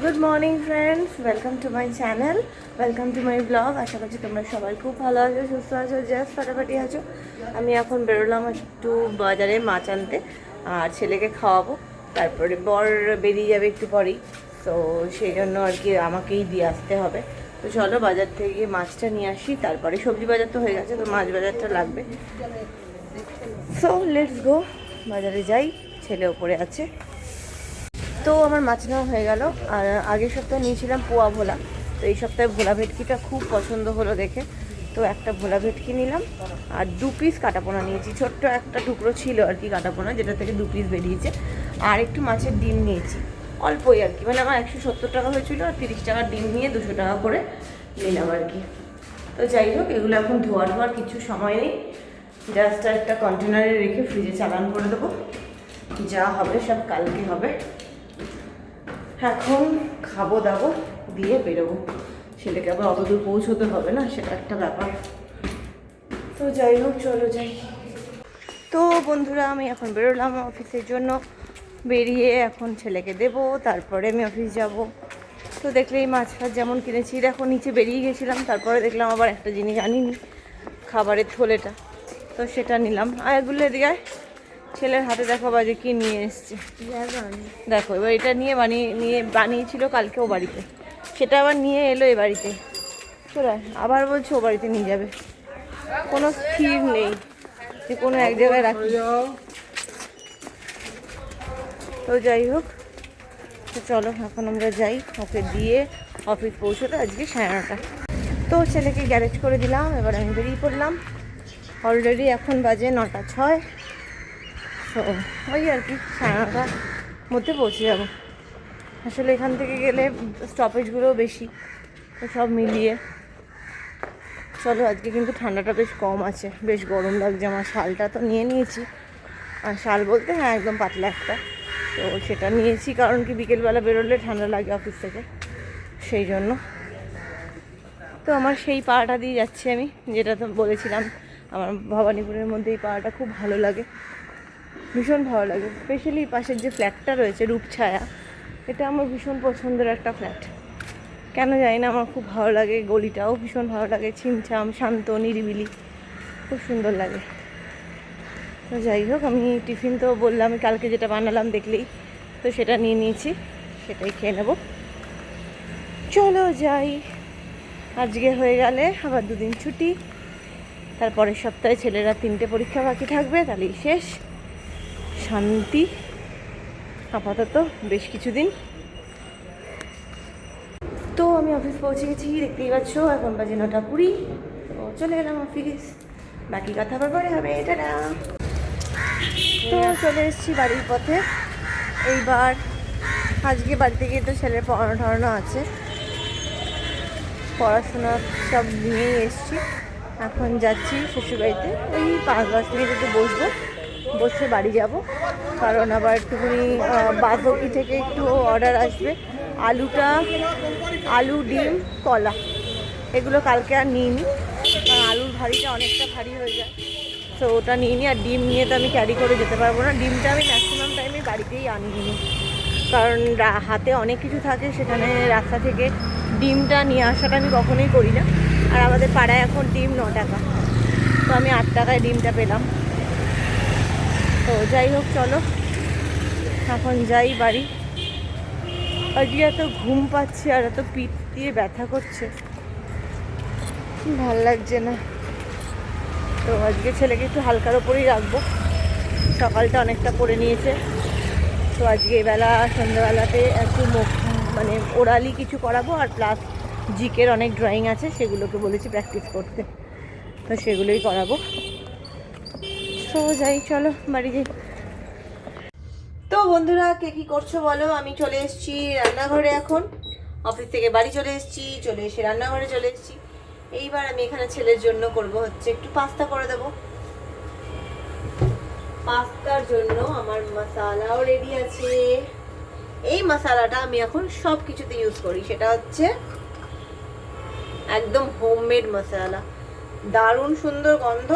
Good morning friends, welcome to my channel, welcome to my blog. আশা করছি তোমরা সবাই খুব ভালো আছো, সুস্থ আছো, জাস্ট ফাটাফাটি আছো। আমি এখন বেরোলাম একটু বাজারে মাছ আনতে, আর ছেলেকে খাওয়াবো, তারপরে বর বেরিয়ে যাবে একটু পরেই। তো সেই জন্য আর কি আমাকেই দিয়ে আসতে হবে। তো চলো বাজার থেকে মাছটা নিয়ে আসি, তারপরে সবজি বাজার তো হয়ে গেছে, তো মাছ বাজারটা লাগবে। সো লেটস গো, বাজারে যাই, ছেলে ওপরে আছে। তো আমার মাছ নেওয়া হয়ে গেল। আর আগের সপ্তাহে নিয়েছিলাম পোয়া ভোলা, তো এই সপ্তাহে ভোলা ভেটকিটা খুব পছন্দ হলো দেখে, তো একটা ভোলা ভেটকি নিলাম। আর 2 পিস কাটাপোনা নিয়েছি, ছোট্ট একটা টুকরো ছিল আর কি কাটাপোনা, যেটা থেকে 2 পিস বেরিয়েছে। আর একটু মাছের ডিম নিয়েছি, অল্পই আর কি, মানে আমার 170 টাকা হয়েছিল, আর 30 টাকার ডিম নিয়ে 200 টাকা করে নিলাম আর কি। তো যাই হোক, এগুলো এখন ধোয়ার কিছু সময় নেই, জাস্ট একটা কন্টেনারে রেখে ফ্রিজে চালান করে দেবো, যা হবে সব কালকে হবে। এখন খাবো দাবো দিয়ে বেরোবো, ছেলেকে আবার অত দূর পৌঁছতে হবে না, সেটা একটা ব্যাপার। তো যাই হোক, চলো যাই। তো বন্ধুরা, আমি এখন বেরোলাম অফিসের জন্য, বেরিয়ে এখন ছেলেকে দেবো, তারপরে আমি অফিস যাব। তো দেখলেই মাছ ফাছ যেমন কিনেছি, দেখো নিচে বেরিয়ে গেছিলাম, তারপরে দেখলাম আবার একটা জিনিস আনিনি, খাবারের থলেটা, তো সেটা নিলাম। আর এগুলো দিয়ে ছেলের হাতে দেখো বাজে কি নিয়ে এসছে, দেখো এবার এটা নিয়ে বানিয়েছিল কালকে ও বাড়িতে, সেটা আবার নিয়ে এলো এ বাড়িতে, চলে আবার বলছে ও বাড়িতে নিয়ে যাবে, কোনো স্থির নেই যে কোনো এক জায়গায় রাখি। তো যাই হোক, তো চলো এখন আমরা যাই, ওকে দিয়ে অফিস পৌঁছতে আজকে 9:30। তো ছেলেকে গ্যারেজ করে দিলাম, এবার আমি বেরিয়ে পড়লাম। অলরেডি এখন বাজে 9:06। তো ওই আর কি 9:30 মধ্যে পৌঁছে যাব। আসলে এখান থেকে গেলে স্টপেজগুলোও বেশি, তো সব মিলিয়ে চলো। আজকে কিন্তু ঠান্ডাটা বেশ কম আছে, বেশ গরম লাগছে। আমার শালটা তো নিয়ে নিয়েছি, আর শাল বলতে হ্যাঁ একদম পাতলা একটা, তো সেটা নিয়েছি কারণ কি বিকেলবেলা বেরোলে ঠান্ডা লাগে অফিস থেকে, সেই জন্য। তো আমার সেই পাড়াটা দিয়ে যাচ্ছি আমি, যেটা তো বলেছিলাম আমার ভবানীপুরের মধ্যে এই পাড়াটা খুব ভালো লাগে, ভীষণ ভালো লাগে। স্পেশালি পাশের যে ফ্ল্যাটটা রয়েছে রূপছায়া, এটা আমার ভীষণ পছন্দের একটা ফ্ল্যাট, কেন জানি না আমার খুব ভালো লাগে। গলিটাও ভীষণ ভালো লাগে, ছিমছাম শান্ত নিরিবিলি, খুব সুন্দর লাগে। তো যাই হোক, আমি টিফিন তো বললাম কালকে যেটা বানালাম দেখলেই, তো সেটা নিয়ে নিয়েছি, সেটাই খেয়ে নেব। চলো যাই। আজকে হয়ে গেলে আবার 2 দিন ছুটি, তারপরের সপ্তাহে ছেলেরা 3টে পরীক্ষা বাকি থাকবে, তাহলেই শেষ, শান্তি আপাতত বেশ কিছুদিন। তো আমি অফিস পৌঁছে গেছি, দেখতেই পাচ্ছ, এখন বাজে 9:20। তো চলে গেলাম অফিস, বাকি কথা আবার পরে হবে। টাটা। তো চলে এসেছি বাড়ির পথে এইবার। আজকে বাড়িতে গিয়ে তো ছেলের পড়ানো টড়ানো আছে, পড়াশোনা সব নিয়েই এসেছি। এখন যাচ্ছি শ্বশুরবাড়িতে, ওই 5-10 মিনিট একটু বসবো, বসে বাড়ি যাব, কারণ আবার একটুখানি বাঁধাকপি থেকে একটু অর্ডার আসবে। আলু, ডিম, কলা, এগুলো কালকে আর নিইনি, কারণ আলুর ভারিটা অনেকটা ভারী হয়ে যায়, তো ওটা নিইনি। আর ডিম নিয়ে তো আমি ক্যারি করে যেতে পারবো না, ডিমটা আমি ম্যাক্সিমাম টাইমে বাড়িতেই আনিনি, কারণ হাতে অনেক কিছু থাকে, সেখানে রাস্তা থেকে ডিমটা নিয়ে আসাটা আমি কখনোই করি না। আর আমাদের পাড়ায় এখন ডিম 9 টাকা, তো আমি 8 টাকায় ডিমটা পেলাম। তো যাই হোক, চলো এখন যাই বাড়ি। আজকে এত ঘুম পাচ্ছি আর এত পিঠ দিয়ে ব্যথা করছে, ভাল লাগছে না। তো আজকে ছেলেকে একটু হালকার ওপরেই রাখবো, সকালটা অনেকটা করে নিয়েছে, তো আজকে বেলা সন্ধ্যাবেলাতে একটু মানে ওরালি কিছু করাবো, আর প্লাস জিকের অনেক ড্রয়িং আছে, সেগুলোকে বলেছি প্র্যাকটিস করতে, তো সেগুলোই করাবো। তো যাই, চলো বাড়ি যাই। তো বন্ধুরা, কে কী করছো বলো? আমি চলে এসেছি রান্নাঘরে, এখন অফিস থেকে বাড়ি চলে এসে রান্নাঘরে চলে এসেছি। এইবার আমি এখানে ছেলের জন্য করব হচ্ছে একটু পাস্তা করে দেবো। পাস্তার জন্য আমার মশলাও রেডি আছে। এই মশলাটা আমি এখন সব কিছুতে ইউজ করি, সেটা হচ্ছে একদম হোমমেড মশলা, দারুণ সুন্দর গন্ধ,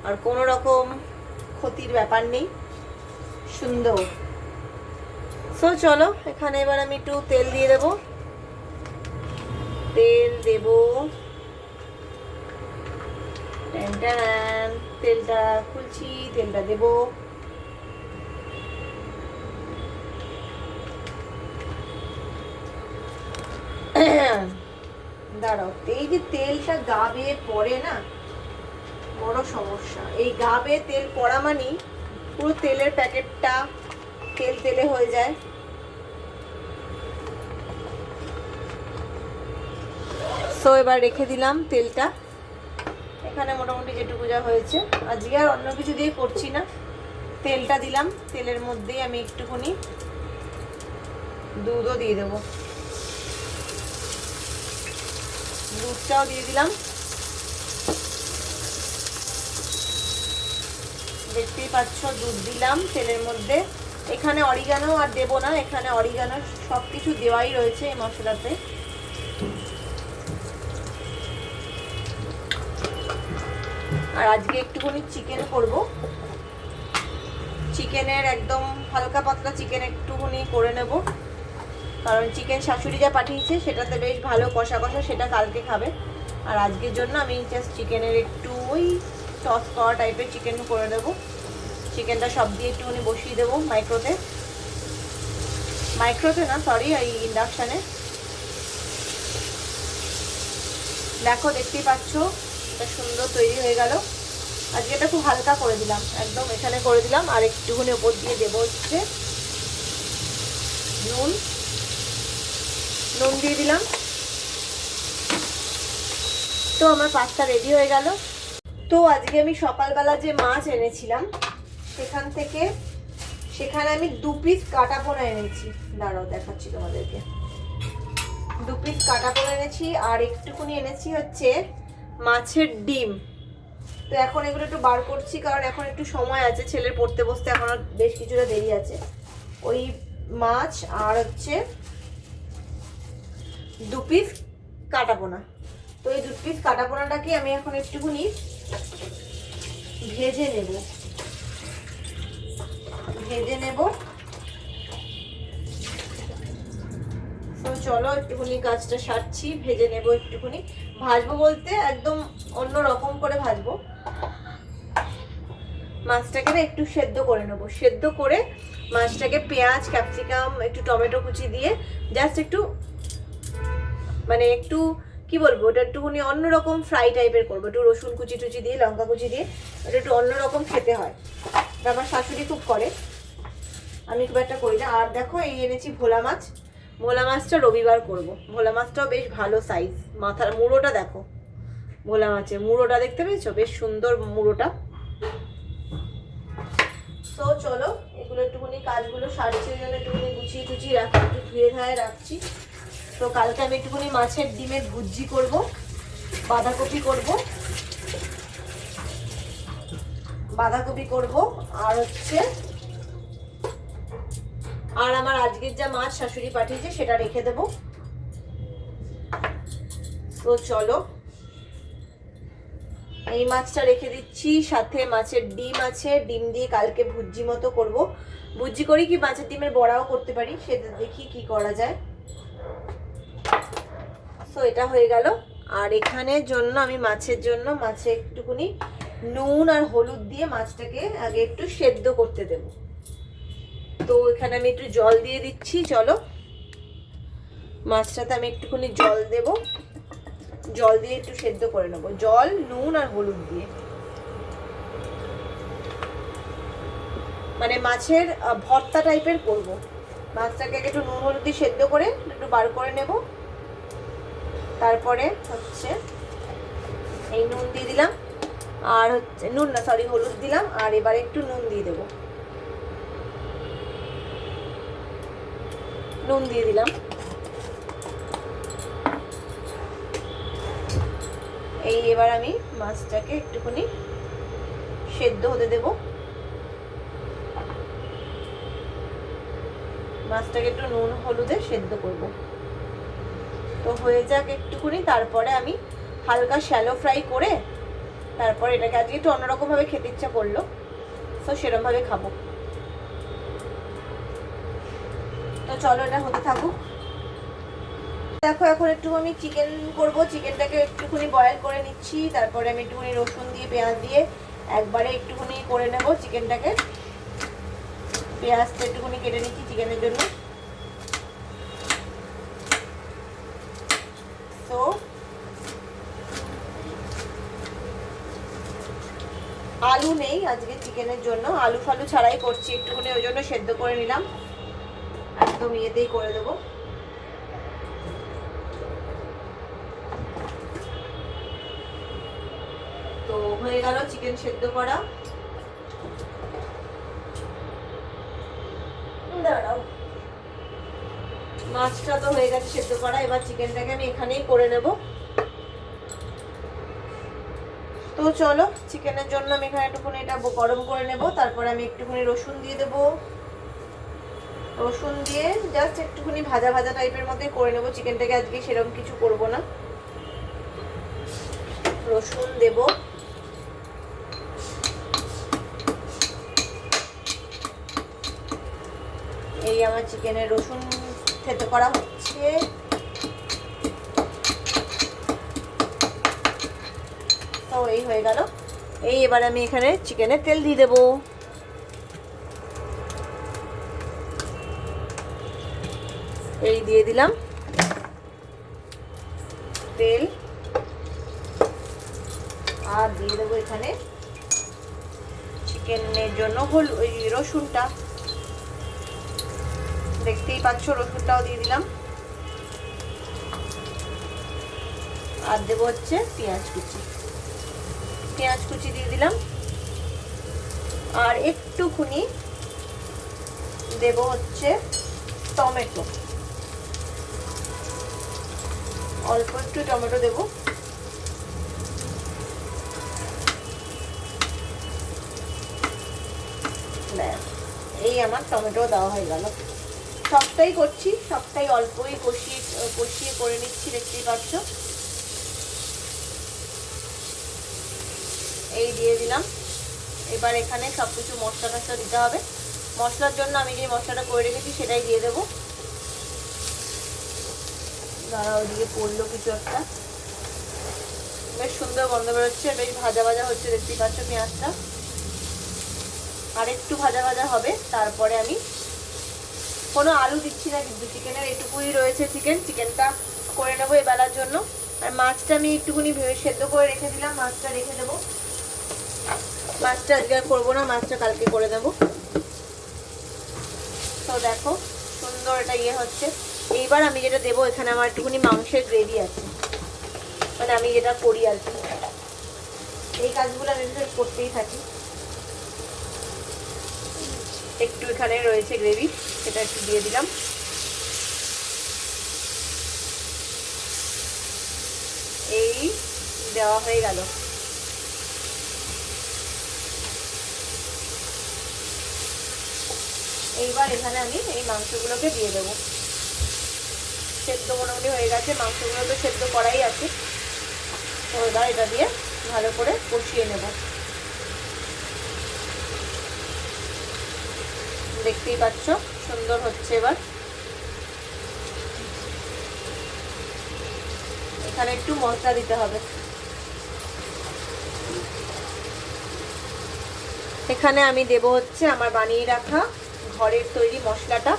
আর কোনো রকম ক্ষতির ব্যাপার নেই, সুন্দর। সো চলো এখানে এবার আমি একটু তেল দিয়ে দেবো। তেল দেব, তেলটা খুলছি, তেলটা দেব। দাঁড়াও, এই যে তেলটা গা বেয়ে পড়ে না, বড় সমস্যা। এই গা বেয়ে তেল পড়া মানেই পুরো তেলের প্যাকেটটা তেল তেলে হয়ে যায়। সো এবার রেখে দিলাম তেলটা। এখানে মোটামুটি যেটুকু যা হয়েছে, আজকে আর অন্য কিছু দিয়ে করছি না। তেলটা দিলাম, তেলের মধ্যেই আমি একটুখানি দুধও দিয়ে দেবো। দুধটাও দিয়ে দিলাম। দেখতেই পাচ্ছ দুধ দিলাম তেলের মধ্যে। এখানে অরিগানো আর দেবো না, এখানে অরিগানো সব কিছু দেওয়াই রয়েছে এই মশলাতে। আর আজকে একটুখানি চিকেন করব। চিকেনের একদম হালকা পাতলা চিকেন একটুখানি করে নেব, কারণ চিকেন শাশুড়ি যা পাঠিয়েছে সেটাতে বেশ ভালো কষা কষা, সেটা কালকে খাবে। আর আজকের জন্য আমি জাস্ট চিকেনের একটু ওই টস করা টাইপের চিকেন করে দেবো। চিকেনটা সব দিয়ে একটুখানি বসিয়ে দেবো মাইক্রোতে না সরি, এই ইন্ডাকশানে। দেখো দেখতেই পাচ্ছ এটা সুন্দর তৈরি হয়ে গেল। আজকে এটা খুব হালকা করে দিলাম, একদম এখানে করে দিলাম। আর একটুখানি ওপর দিয়ে দেবো হচ্ছে নুন দিয়ে দিলাম। তো আমার পাস্তা রেডি হয়ে গেল। তো আজকে আমি সকালবেলা যে মাছ এনেছিলাম সেখানে আমি 2 পিস কাটা পোনা এনেছি। দাঁড়াও দেখাচ্ছি তোমাদেরকে। 2 পিস কাটা পোনা এনেছি, আর একটুখানি এনেছি হচ্ছে মাছের ডিম। তো এখন এগুলো একটু বার করছি, কারণ এখন একটু সময় আছে, ছেলের পড়তে বসতে এখনো বেশ কিছুটা দেরি আছে। ওই মাছ আর হচ্ছে 2 পিস কাটা পোনা। তো এই 2 পিস কাটা পোনাটাকে আমি এখন একটুখানি ভেজে নেব। তো চলো একটুখানি কাজটা সারছি, ভেজে নেব একটুখানি। ভাজবো বলতে একদম অন্য রকম করে ভাজবো। মাছটাকে না একটু সেদ্ধ করে নেবো। সেদ্ধ করে মাছটাকে পেঁয়াজ, ক্যাপসিকাম, একটু টমেটো কুচি দিয়ে জাস্ট একটু মানে একটু কি বলবো, ওটা একটুখানি অন্যরকম ফ্রাই টাইপের করবো। একটু রসুন কুচি টুচি দিয়ে, লঙ্কা কুচি দিয়ে, ওটা একটু অন্যরকম খেতে হয়। এটা আমার শাশুড়ি খুব করে, আমি খুব একটা করি না। আর দেখো এই এনেছি ভোলা মাছ। ভোলা মাছটা রবিবার করব। ভোলা মাছটাও বেশ ভালো সাইজ। মাথার মুড়োটা দেখো, ভোলা মাছের মুড়োটা দেখতে পেয়েছো, বেশ সুন্দর মুড়োটা। তো চলো এগুলো একটুখানি কাজগুলো সারছি, ওই জন্য একটুখানি গুছিয়ে টুচিয়ে রাখছি, একটু ধুয়ে ধায়ে রাখছি। তো কালকে আমি একটুখানি মাছের ডিমের ভুজি করব, বাঁধাকপি করব, আর হচ্ছে আর আমার আজকের যা মাছ শাশুড়ি পাঠিয়েছে সেটা রেখে দেব। তো চলো এই মাছটা রেখে দিচ্ছি, সাথে মাছের ডিম আছে, ডিম দিয়ে কালকে ভুজি মতো করব। ভুজি করি কি মাছের ডিমের বড়াও করতে পারি, সেটা দেখি কি করা যায়। তো এটা হয়ে গেল। আর এখানের জন্য আমি মাছের জন্য মাছে একটুখানি নুন আর হলুদ দিয়ে মাছটাকে আগে একটু সেদ্ধ করতে দেব। তো এখানে আমি একটু জল দিয়ে দিচ্ছি। চলো মাছটাতে আমি একটুখানি জল দেব, জল দিয়ে একটু সেদ্ধ করে নেব, জল, নুন আর হলুদ দিয়ে। মানে মাছের ভর্তা টাইপের করব। মাছটাকে একটু নুন হলুদ দিয়ে সেদ্ধ করে একটু বার করে নেব। তারপরে হচ্ছে এই নুন দিয়ে দিলাম, আর হচ্ছে হলুদ দিলাম, আর এবারে একটু নুন দিয়ে দেবো। নুন দিয়ে দিলাম। এই এবার আমি মাছটাকে একটুখানি সেদ্ধ হতে দেব। মাছটাকে একটু নুন হলুদে সেদ্ধ করব। তো হয়ে যাক একটুখানি, তারপরে আমি হালকা শ্যালো ফ্রাই করে তারপরে এটাকে আজকে একটু অন্যরকমভাবে খেতে ইচ্ছা করলো, তো সেরকমভাবে খাবো। তো চলো এটা হতে থাকুক। দেখো এখন একটু আমি চিকেন করব, চিকেনটাকে একটুখানি বয়েল করে নিচ্ছি, তারপরে আমি একটুখানি রসুন দিয়ে পেঁয়াজ দিয়ে একবারে একটুখানি করে নেব চিকেনটাকে। পেঁয়াজটা একটুখানি কেটে নিচ্ছি চিকেনের জন্য। তো আলু নেই আজকে চিকেনের জন্য, আলু ফালু ছাড়াই করছি একটুখানি, ওই জন্য সেদ্ধ করে নিলাম, একদম ইয়েতেই করে দেবো। তো হয়ে গেল চিকেন সেদ্ধ করা। দাঁড়াও, মাছটা তো হয়ে গেছে সেদ্ধ করা, এবার চিকেনটাকে আমি এখানেই করে নেব। তো চলো চিকেনের জন্য আমি এখানে একটুখানি এটা গরম করে নেব, তারপরে আমি একটুখানি রসুন দিয়ে দেব। রসুন দিয়ে জাস্ট একটুখানি ভাজা ভাজা টাইপের মধ্যে করে নেব চিকেনটাকে, আজকে সেরকম কিছু করব না। রসুন দেব, এই আমার চিকেনের রসুন থেতো করা হচ্ছে। তো এই হয়ে গেল, এই এবার আমি এখানে চিকেনে তেল দিয়ে দেবো। এই দিয়ে দিলাম তেল, আর দিয়ে দেবো এখানে চিকেনের জন্য ওই রসুনটা, দেখতেই পাচ্ছ রসুনটাও দিয়ে দিলাম। আর দেবো হচ্ছে পেঁয়াজ কুচি, পেঁয়াজ কুচি দিয়ে দিলাম। আর একটুখানি দেব হচ্ছে টমেটো, অল্প একটু টমেটো দেব। এই আমার টমেটো দেওয়া হয়ে গেল। সবটাই করছি, সবটাই অল্পই কষিয়ে কষিয়ে করে নিচ্ছি, দেখতেই পাচ্ছ। এই দিয়ে দিলাম। এবার এখানে সবকিছু মশলা টশলা দিতে হবে। মশলার জন্য আমি যে মশলাটা করে রেখেছি সেটাই দিয়ে দেবো। দাঁড়া, ওইদিকে পড়লো কিছু একটা, বেশ সুন্দর গন্ধ বেরোচ্ছে, বেশ ভাজা ভাজা হচ্ছে, দেখতেই পাচ্ছ পেঁয়াজটা। আর একটু ভাজা ভাজা হবে, তারপরে আমি কোনো আলু দিচ্ছি না কিন্তু, চিকেনের এটুকুই রয়েছে চিকেনটা করে নেবো এবেলার জন্য। আর মাছটা আমি একটুখানি সেদ্ধ করে রেখে দিলাম, মাছটা রেখে দেবো। মাছটা আজকে আর করবো না, মাছটা কালকে করে দেবো। তো দেখো সুন্দর এটা ইয়ে হচ্ছে। এইবার আমি যেটা দেবো, এখানে আমার একটুখানি মাংসের গ্রেভি আছে, মানে আমি যেটা করি আর কি, এই কাজগুলো আমি করতেই থাকি। একটু এখানে রয়েছে গ্রেভি, সেটা একটু দিয়ে দিলাম। এই দেওয়া হয়ে গেল। এইবার এখানে আমি এই মাংসগুলোকে দিয়ে দেবো। সেদ্ধ মোটামুটি হয়ে গেছে, মাংসগুলো তো সেদ্ধ করাই আছে। তো এবার এটা দিয়ে ভালো করে কষিয়ে নেব। দেখতেই পাচ্ছ সুন্দর হচ্ছে। এবার এখানে একটু মশলা দিতে হবে। এখানে আমি দেব হচ্ছে আমার বানিয়ে রাখা ঘরের তৈরি মশলাটা।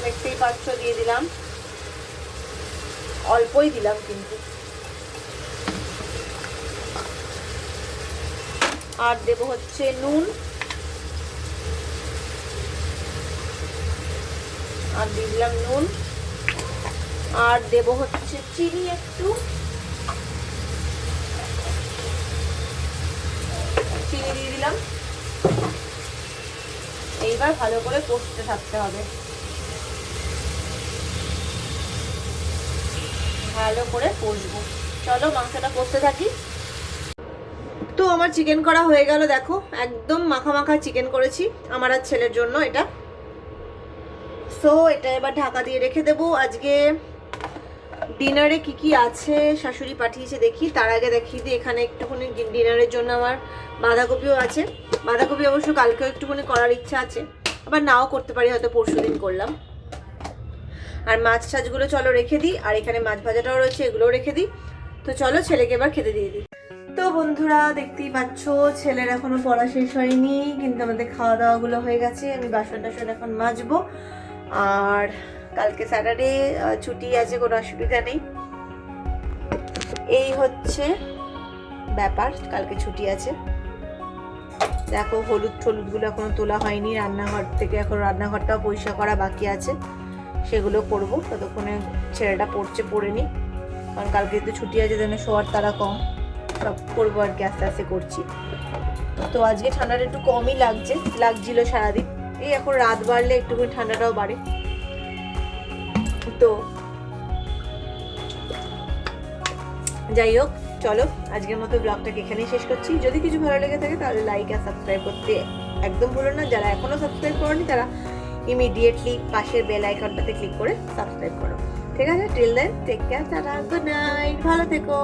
দেখতেই পাচ্ছ দিয়ে দিলাম, অল্পই দিলাম কিন্তু। আর দেব হচ্ছে নুন, আর দিয়ে দিলাম নুন। আর দেব হচ্ছে চিনি একটু, চিনি দিয়ে দিলাম। এইবার ভালো করে কষতে থাকতে হবে, ভালো করে কষবো। চলো মাংসটা কষতে থাকি। তো আমার চিকেন করা হয়ে গেল, দেখো একদম মাখা মাখা চিকেন করেছি আমার আর ছেলের জন্য এটা। সো এটা এবার ঢাকা দিয়ে রেখে দেবো। আজকে ডিনারে কি কি আছে শাশুড়ি পাঠিয়েছে দেখি। তার আগে দেখিয়ে দিই এখানে একটুখানি ডিনারের জন্য আমার বাঁধাকপিও আছে। বাঁধাকপি অবশ্য কালকেও একটুখানি করার ইচ্ছা আছে, আবার নাও করতে পারি, হয়তো পরশুদিন করলাম। আর মাছ টাছগুলো চলো রেখে দিই, আর এখানে মাছ ভাজাটাও রয়েছে, এগুলোও রেখে দিই। তো চলো ছেলেকে এবার খেতে দিয়ে দিই। তো বন্ধুরা দেখতেই পাচ্ছ ছেলের এখনো পড়া শেষ হয়নি, কিন্তু আমাদের খাওয়া দাওয়াগুলো হয়ে গেছে। আমি বাসন টাসন এখন মাজবো। আর কালকে স্যাটারডে ছুটি আছে, কোনো অসুবিধা নেই। এই হচ্ছে ব্যাপার, কালকে ছুটি আছে। দেখো হলুদ টলুদগুলো এখনো তোলা হয়নি রান্নাঘর থেকে, এখন রান্নাঘরটাও পরিষ্কার করা বাকি আছে, সেগুলো করব। ততক্ষণে ছেলেটা পড়ছে, পড়ে নি, কারণ কালকে তো ছুটি আছে, যেন শোয়ার তারা কম। সব করবো আর কি, আস্তে আস্তে করছি। তো আজকে ঠান্ডাটা একটু কমই লাগছিল সারাদিন। এই এখন রাত বাড়লে একটুখানি ঠান্ডাটাও বাড়ে। তো যাই হোক, চলো আজকের মতো ব্লগটাকে এখানেই শেষ করছি। যদি কিছু ভালো লেগে থাকে তাহলে লাইক আর সাবস্ক্রাইব করতে একদম ভুলো না। যারা এখনো সাবস্ক্রাইব করোনি তারা ইমিডিয়েটলি পাশের বেল আইকনটাতে ক্লিক করে সাবস্ক্রাইব করো। ঠিক আছে, টিল দেন টেক কেয়ার, টাটা, গুড নাইট, ভালো থেকো।